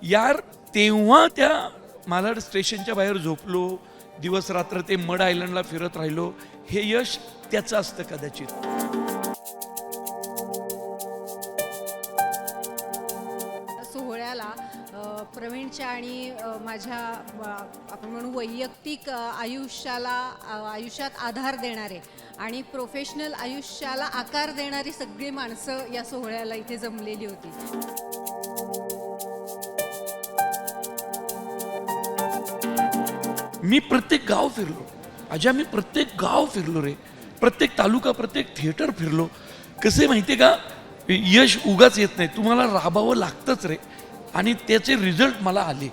यार तेव्हा त्या मालाड स्टेशनच्या बाहेर झोपलो, दिवस रात्र ते मड आयलंडला फिरत राहिलो, हे यश त्याचं असतं कदाचित. सोहळ्याला प्रवीणच्या आणि माझ्या आपण म्हणू वैयक्तिक आयुष्यात आधार देणारे आणि प्रोफेशनल आयुष्याला आकार देणारी सगळी माणसं या सोहळ्याला इथे जमलेली होती. मी प्रत्येक गाव फिरलो अजा, मी प्रत्येक गाव फिरलो रे, प्रत्येक तालुका, प्रत्येक थिएटर फिरलो. कसे माहिती का, यश उगाच येत नाही, तुम्हाला राबावं लागतंच रे, आणि त्याचे रिझल्ट मला आले.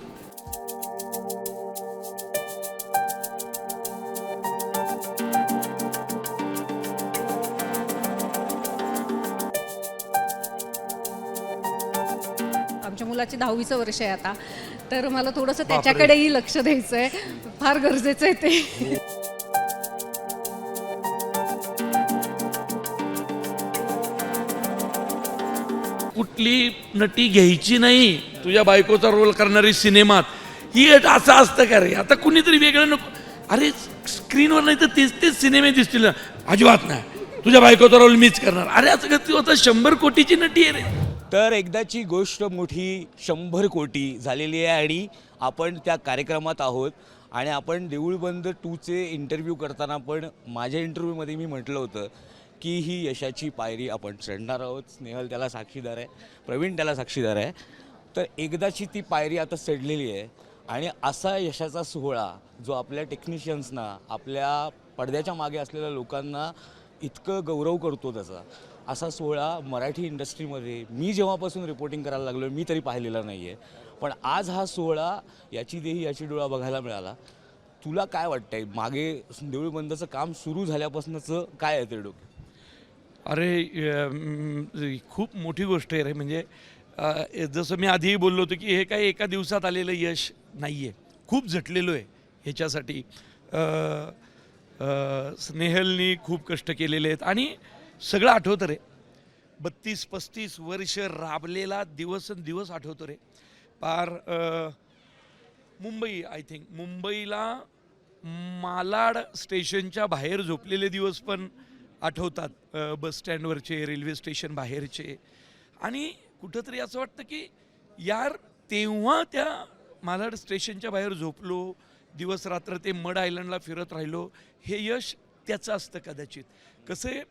आमच्या मुलाची 10वीचं वर्ष आहे आता, तर मला थोडंसं त्याच्याकडेही लक्ष द्यायचं आहे, फार गरजेचं आहे ते. कुठली नटी घ्यायची नाही तुझ्या बायकोचा रोल करणारी सिनेमात, ही असं असतं का रे? आता कुणीतरी वेगळं नको. अरे स्क्रीनवर नाही तर तेच तेच सिनेमे दिसतील ना, अजिबात नाही, तुझ्या बायकोचा रोल मीच करणार. अरे असं का, तू आता 100 कोटीची नटी आहे रे. तर एकदाची गोष्ट मोठी 100 कोटी झालेली आहे आणि आपण त्या कार्यक्रमात आहोत. आणि आपण देऊळबंद 2चे इंटरव्ह्यू करताना पण माझ्या इंटरव्ह्यूमध्ये मी म्हटलं होतं की ही यशाची पायरी आपण चढणार आहोत. स्नेहल त्याला साक्षीदार आहे, प्रवीण त्याला साक्षीदार आहे. तर एकदाची ती पायरी आता चढलेली आहे आणि असा यशाचा सोहळा जो आपल्या टेक्निशियन्सना, आपल्या पडद्याच्या मागे असलेल्या लोकांना इतकं गौरव करतो, त्याचा असा सोहळा मराठी इंडस्ट्रीमध्ये मी जेव्हापासून रिपोर्टिंग करायला लागलो मी तरी पाहिलेला नाही आहे. पण आज हा सोहळा याची देही याची डोळा बघायला मिळाला. तुला काय वाटतंय, मागे देऊळबंदचं काम सुरू झाल्यापासूनचं काय आहे ते डोक्यात? अरे खूप मोठी गोष्ट आहे रे. म्हणजे जसं मी आधीही बोललो होतो की हे काही एका दिवसात आलेलं यश नाही आहे, खूप झटलेलो आहे ह्याच्यासाठी. स्नेहलनी खूप कष्ट केलेले आहेत आणि सगळं आठवतं रे. 32-35 वर्ष राबलेला दिवस आठवतो रे. पार मुंबई, आय थिंक मुंबईला मालाड स्टेशनच्या बाहेर झोपलेले दिवस पण आठवतात, बस स्टँडवरचे, रेल्वे स्टेशन बाहेरचे. आणि कुठंतरी असं वाटतं की यार तेव्हा त्या मालाड स्टेशनच्या बाहेर झोपलो, दिवस रात्र ते मड आयलंडला फिरत राहिलो, हे यश त्याचं असतं कदाचित. कसे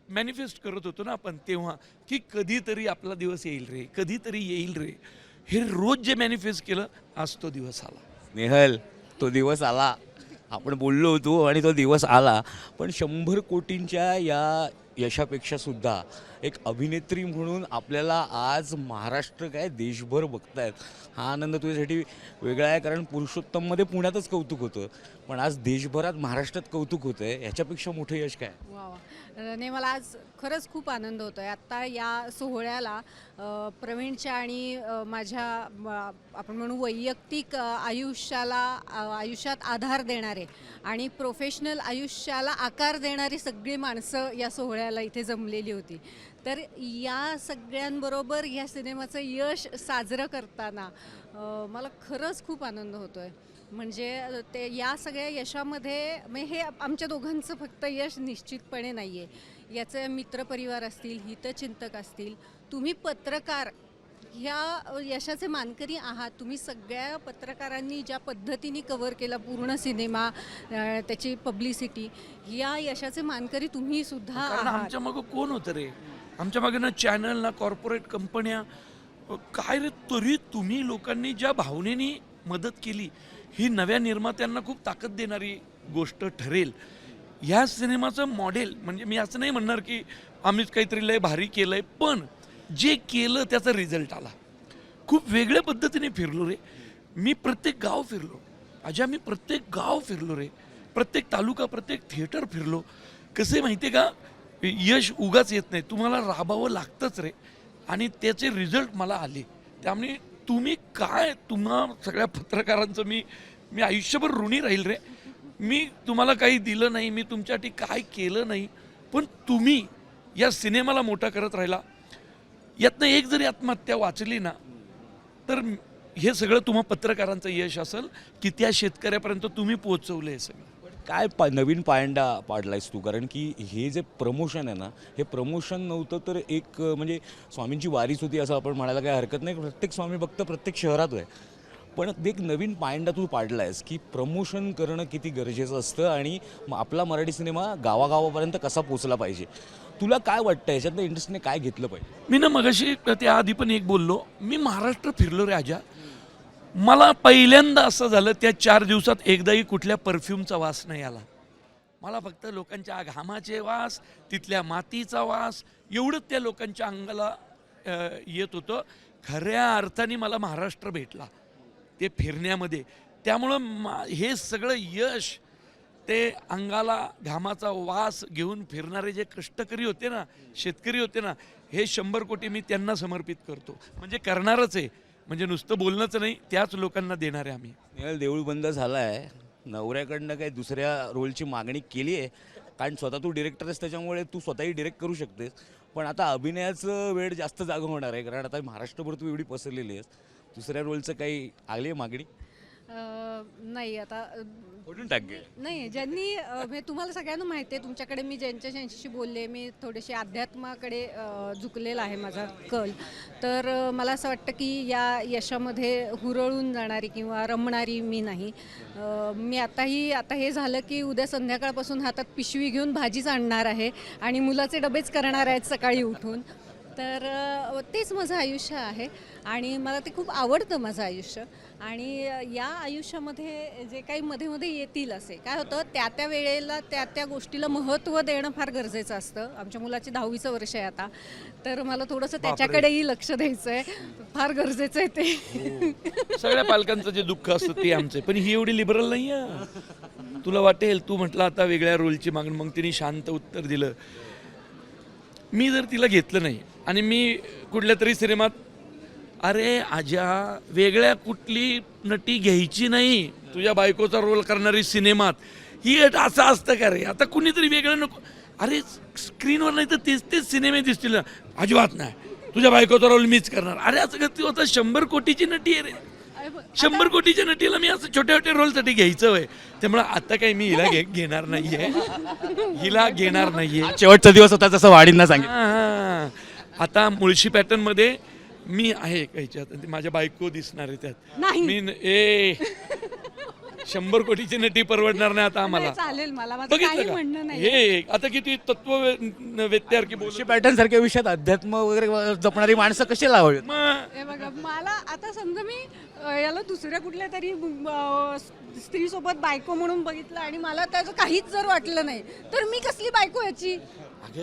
मॅनिफेस्ट करत होतो ना आपण तेव्हा की कधीतरी आपला दिवस येईल रे, कधीतरी येईल रे. हे रोज जे मॅनिफेस्ट केलं, आज तो दिवस आला. स्नेहल, तो दिवस आला, आपण बोललो होतो आणि तो दिवस आला. पण 100 कोटींच्या या यशापेक्षा सुद्धा एक अभिनेत्री म्हणून आपल्याला आज महाराष्ट्र काय देशभर बघतायत. हा आनंद तुझ्यासाठी वेगळा आहे, कारण पुरुषोत्तममध्ये पुण्यातच कौतुक होतं, पण आज देशभरात महाराष्ट्रात कौतुक होतं आहे. ह्याच्यापेक्षा मोठं यश काय? वा वा, नाही मला आज खरंच खूप आनंद होतो आहे. आत्ता या सोहळ्याला प्रवीणच्या आणि माझ्या आपण म्हणू वैयक्तिक आयुष्यात आधार देणारे आणि प्रोफेशनल आयुष्याला आकार देणारी सगळी माणसं या सोहळ्याला इथे जमलेली होती. तर या सगळ्यांबरोबर या सिनेमाचं यश साजरं करताना मला खरंच खूप आनंद होतो आहे. म्हणजे ते या सगळ्या यशामध्ये म्हणजे हे आमच्या दोघांचं फक्त यश निश्चितपणे नाही आहे. याचे मित्रपरिवार असतील, हितचिंतक असतील, तुम्ही पत्रकार ह्या यशाचे मानकरी आहात. तुम्ही सगळ्या पत्रकारांनी ज्या पद्धतीने कव्हर केला पूर्ण सिनेमा, त्याची पब्लिसिटी, या यशाचे मानकरी तुम्ही सुद्धा कारण आहात. आमच्या मागं कोण होतं रे? आमच्या मागे ना चॅनल, ना कॉर्पोरेट कंपन्या, काय रे. तरी तुम्ही लोकांनी ज्या भावनेनी मदत केली, ही नव्या निर्मात्यांना खूप ताकद देणारी गोष्ट ठरेल. ह्या सिनेमाचं मॉडेल म्हणजे मी असं नाही म्हणणार की आम्हीच काहीतरी लय भारी केलं आहे, पण जे केलं त्याचा रिझल्ट आला. खूप वेगळ्या पद्धतीने फिरलो रे. मी प्रत्येक गाव फिरलो अजा, मी प्रत्येक गाव फिरलो रे, प्रत्येक तालुका, प्रत्येक थिएटर फिरलो. कसे माहिती आहे का, यश उगाच येत नाही, तुम्हाला राबावं लागतंच रे, आणि त्याचे रिझल्ट मला आले. त्यामुळे तुम्ही काय, तुम्हा सगळ्या पत्रकारांचं मी आयुष्यभर ऋणी राहील रे. मी तुम्हाला काही दिलं नाही, मी तुमच्यासाठी काय केलं नाही, पण तुम्ही या सिनेमाला मोठा करत राहिला. यातनं एक जरी आत्महत्या वाचली ना, तर हे सगळं तुम्हा पत्रकारांचं यश असेल की त्या शेतकऱ्यापर्यंत तुम्ही पोहोचवलं हे सगळं. काय नवीन पायंडा पाडलायस तू? कारण की हे जे प्रमोशन आहे ना, हे प्रमोशन नव्हतं तर एक म्हणजे स्वामींची वारीच होती असं आपण म्हणायला काही हरकत नाही. प्रत्येक स्वामी भक्त प्रत्येक शहरात आहे, पण एक नवीन पायंडा तू पाडलायस की प्रमोशन करणं किती गरजेचं असतं आणि आपला मराठी सिनेमा गावागावापर्यंत कसा पोचला पाहिजे. तुला काय वाटतं याच्यातनं इंडस्ट्रीने काय घेतलं पाहिजे? मी ना मगाशी त्याआधी पण एक बोललो, मी महाराष्ट्र फिरलो रे आजा. मला पहिल्यांदा असं झालं त्या 4 दिवसात एकदाही कुठल्या परफ्यूमचा वास नाही आला. मला फक्त लोकांच्या घामाचे वास, तिथल्या मातीचा वास, एवढंच त्या लोकांच्या अंगाला येत होतं. खऱ्या अर्थाने मला महाराष्ट्र भेटला ते फिरण्यामध्ये. त्यामुळं हे सगळं यश ते अंगाला घामाचा वास घेऊन फिरणारे जे कष्टकरी होते ना, शेतकरी होते ना, हे 100 कोटी मी त्यांना समर्पित करतो. म्हणजे करणारच आहे, म्हणजे नुसतं बोलणंच नाही, त्याच लोकांना देणार आहे आम्ही. स्नेहल देऊळ बंद झाला आहे, नवऱ्याकडनं काही दुसऱ्या रोलची मागणी केली आहे, कारण स्वतः तू डिरेक्टर आहेस त्याच्यामुळे तू स्वतःही डिरेक्ट करू शकतेस. पण आता अभिनयाचं वेळ जास्त जागं होणार आहे, कारण आता महाराष्ट्रभर तू एवढी पसरलेली आहेस. दुसऱ्या रोलचं काही आली आहे मागणी? नाही आता कुठून टाक नाही, ज्यांनी म्हणजे तुम्हाला सगळ्यांना माहिती आहे, तुमच्याकडे मी ज्यांच्याशी बोलले, मी थोडेसे अध्यात्माकडे झुकलेला आहे माझा कल. तर मला असं वाटतं की या यशामध्ये हुरळून जाणारी किंवा रमणारी मी नाही. मी आता हे झालं की उद्या संध्याकाळपासून हातात पिशवी घेऊन भाजीच आणणार आहे आणि मुलाचे डबेच करणार आहेत सकाळी उठून. तर तेच माझं आयुष्य आहे आणि मला ते खूप आवडतं माझं आयुष्य. आणि या आयुष्यामध्ये जे काही मध्ये मध्ये येतील असे काय होतं, त्या वेळेला त्या गोष्टीला महत्त्व देणं फार गरजेचं असतं. आमच्या मुलाची 10वीचं वर्ष आहे आता, तर मला थोडंसं त्याच्याकडेही लक्ष द्यायचं आहे, फार गरजेचं आहे ते. सगळ्या पालकांचं जे दुःख असतं ते आमचं आहे. पण ही एवढी लिबरल नाही आहे. तुला वाटेल, तू म्हटलं आता वेगळ्या रोलची मागणी, मग तिने शांत उत्तर दिलं. मी जर तिला घेतलं नाही आणि मी कुठल्या तरी सिनेमात, अरे आजा वेगळ्या कुठली नटी घ्यायची नाही तुझ्या बायकोचा रोल करणारी सिनेमात, ही असं असतं का रे? आता कुणीतरी वेगळं नको. अरे स्क्रीनवर नाही तर तेच सिनेमे दिसतील ना. अजिबात नाही, तुझ्या बायकोचा रोल मीच करणार. अरे असं का? तू आता 100 कोटीची नटी आहे रे. 100 कोटीच्या नटीला मी असं छोट्या छोट्या रोलसाठी घ्यायचं आहे. त्यामुळे आता काही मी हिला घेणार नाहीये, हिला घेणार नाहीये. शेवटचा दिवस होता जसं वाडींना सांगितलं. हां, आता मुळशी पॅटर्न मध्ये मी आहे काहीच्यात, माझ्या बायको दिसणार आहे त्यात. नाही. मी 100 कोटीची नटी परवडणार नाही आता आम्हाला. चालेल, मला माझं काही म्हणणं बघितलं का? नाही. हे आता किती तत्व व्यत्यासारखी बोलशी पॅटर्न सारख्या विषयात अध्यात्म वगैरे जपणारी माणसं कशी लावावीत? मग हे बघा, मला आता समजा मी याला दुसऱ्या कुठल्या तरी स्त्रीसोबत बायको म्हणून बघितलं आणि मला त्याचं काहीच जर वाटलं नाही, तर मी कसली बायको याची?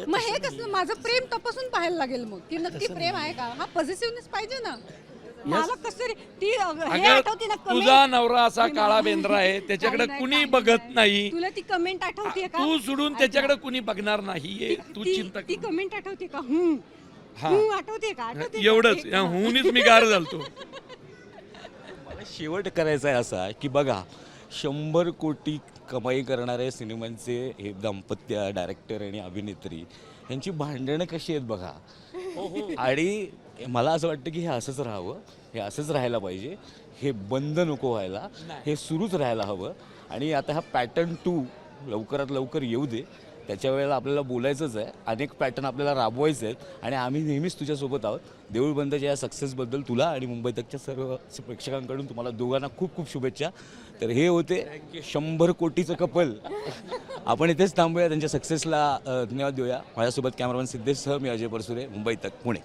मग हे कसलं? माझं प्रेम तपासून पाहायला लागेल मग की नक्की प्रेम आहे का. हा पॉझिटिव्हनेस पाहिजे ना. मला कसं रे ती हे आठवते ना, तुझा नवरा असा काळा बेंद्रा आहे, त्याच्याकडे नाही, कुणी काही बघत नाही. नाही. तुला ती कमेंट आठवते का? तू सोडून त्याच्याकडे कुणी बघणार नाहीये. तू चिंता ती कमेंट आठवते का? हा. आठवते का? आठवते का? एवढंच हुनीच मी गार झालतो. मला शेवट करायचा आहे असा की बघा, 100 कोटी कमाई करणारे सिनेमांचे हे दाम्पत्य, डायरेक्टर आणि अभिनेत्री यांची भांडणं कशी आहेत बघा. आणि मला असं वाटतं की हे असंच राहावं, हे असंच राहायला पाहिजे, हे बंद नको व्हायला, हे सुरूच राहायला हवं. आणि आता हा पॅटर्न 2 लवकरात लवकर येऊ दे, त्याच्या वेळेला आपल्याला बोलायचंच आहे. अनेक पॅटर्न आपल्याला राबवायचे आहेत आणि आम्ही नेहमीच तुझ्यासोबत आहोत. देऊळ बंदच्या या सक्सेसबद्दल तुला आणि मुंबई तकच्या सर्व प्रेक्षकांकडून तुम्हाला दोघांना खूप खूप शुभेच्छा. तर हे होते 100 कोटीचं कपल. आपण इथेच थांबूया, त्यांच्या सक्सेसला धन्यवाद देऊया. माझ्यासोबत कॅमेरामॅन सिद्धेशसह मी अजय परसुरे, मुंबई तक, पुणे.